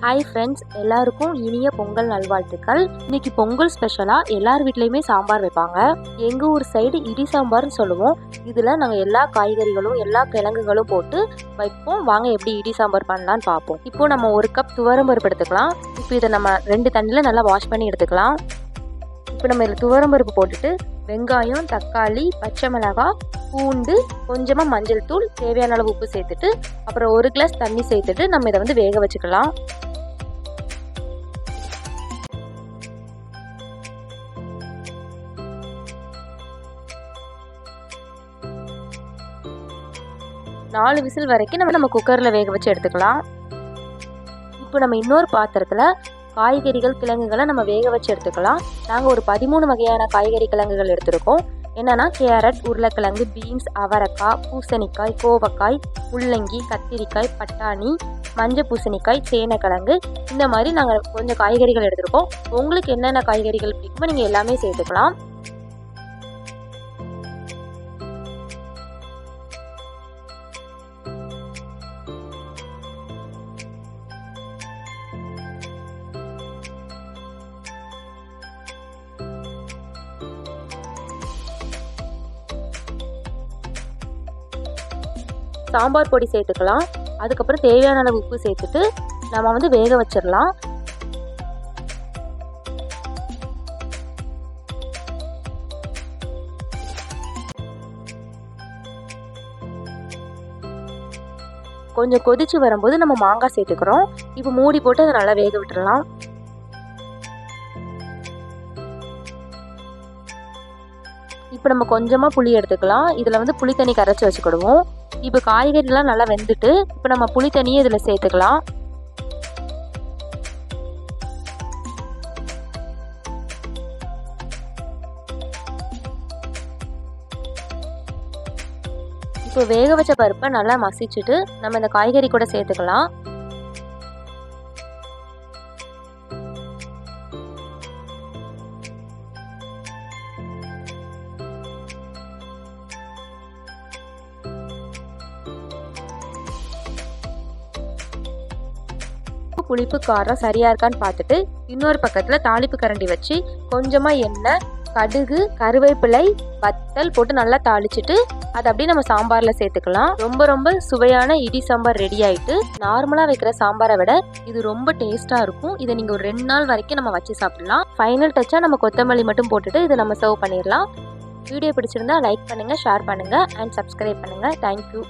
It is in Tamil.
ஹாய் ஃப்ரெண்ட்ஸ், எல்லாருக்கும் இனிய பொங்கல் நல்வாழ்த்துக்கள். இன்னைக்கு பொங்கல் ஸ்பெஷலாக எல்லார் வீட்லேயுமே சாம்பார் வைப்பாங்க. எங்கள் ஊர் சைடு இடி சாம்பார்னு சொல்லுவோம். இதில் நாங்கள் எல்லா காய்கறிகளும் எல்லா கிழங்குகளும் போட்டு வைப்போம். வாங்க எப்படி இடி சாம்பார் பண்ணலான்னு பார்ப்போம். இப்போ நம்ம 1 கப் துவரம்பருப்பு எடுத்துக்கலாம். இப்போ இதை நம்ம 2 தண்ணியில் நல்லா வாஷ் பண்ணி எடுத்துக்கலாம். இப்போ நம்ம இதில் துவரம்பருப்பு போட்டுட்டு வெங்காயம், தக்காளி, பச்சை மிளகாய், பூண்டு, கொஞ்சமாக மஞ்சள் தூள், தேவையான அளவு உப்பு சேர்த்துட்டு அப்புறம் 1 கிளாஸ் தண்ணி சேர்த்துட்டு நம்ம இதை வந்து வேக வச்சுக்கலாம். நாலு விசில் வரைக்கும் நம்ம குக்கரில் வேக வச்சு எடுத்துக்கலாம். இப்போ நம்ம இன்னொரு பாத்திரத்தில் காய்கறிகள் கிழங்குகளை நம்ம வேக வச்சு எடுத்துக்கலாம். நாங்கள் ஒரு 13 வகையான காய்கறி கிழங்குகள் எடுத்துருக்கோம். என்னென்னா கேரட், உருளைக்கிழங்கு, பீன்ஸ், அவரைக்காய், பூசணிக்காய், கோவக்காய், முள்ளங்கி, கத்திரிக்காய், பட்டாணி, மஞ்சள் பூசணிக்காய், சேனைக்கிழங்கு, இந்த மாதிரி நாங்கள் கொஞ்சம் காய்கறிகள் எடுத்துருக்கோம். உங்களுக்கு என்னென்ன காய்கறிகள் பிடிக்குமோ நீங்கள் எல்லாமே சேர்த்துக்கலாம். சாம்பார் பொடி சேர்த்துக்கலாம். அதுக்கப்புறம் தேவையான அளவு உப்பு சேர்த்துட்டு நம்ம வந்து வேக வச்சிடலாம். கொஞ்சம் கொதிச்சு வரும்போது நம்ம மாங்காய் சேர்த்துக்கிறோம். இப்போ மூடி போட்டு அதை நல்லா வேக விட்டுடலாம். இப்போ நம்ம கொஞ்சமாக புளி எடுத்துக்கலாம். இதில் வந்து புளி தண்ணி கரைச்சி வச்சுக்கிடுவோம். இப்போ காய்கறிலாம் நல்லா வெந்துட்டு இப்போ நம்ம புளி தண்ணியை இதில் சேர்த்துக்கலாம். இப்போ வேக வச்ச பருப்பை நல்லா மசிச்சுட்டு நம்ம இந்த காய்கறி கூட சேர்த்துக்கலாம். புளிப்பு காரம் சரியா இருக்கான்னு பார்த்துட்டு இன்னொரு பக்கத்தில் தாளிப்பு கரண்டி வச்சு கொஞ்சமாக எண்ணெய், கடுகு, கருவேப்பிலை, வத்தல் போட்டு நல்லா தாளிச்சிட்டு அதை அப்படியே நம்ம சாம்பாரில் சேர்த்துக்கலாம். ரொம்ப சுவையான இடி சாம்பார் ரெடி ஆகிட்டு. நார்மலாக வைக்கிற சாம்பாரை விட இது ரொம்ப டேஸ்ட்டாக இருக்கும். இதை நீங்கள் ஒரு 2 நாள் வரைக்கும் நம்ம வச்சு சாப்பிடலாம். ஃபைனல் டச்சாக நம்ம கொத்தமல்லி மட்டும் போட்டுட்டு இதை நம்ம சர்வ் பண்ணிடலாம். வீடியோ பிடிச்சிருந்தா லைக் பண்ணுங்கள், ஷேர் பண்ணுங்கள் அண்ட் சப்ஸ்கிரைப் பண்ணுங்கள். தேங்க்யூ.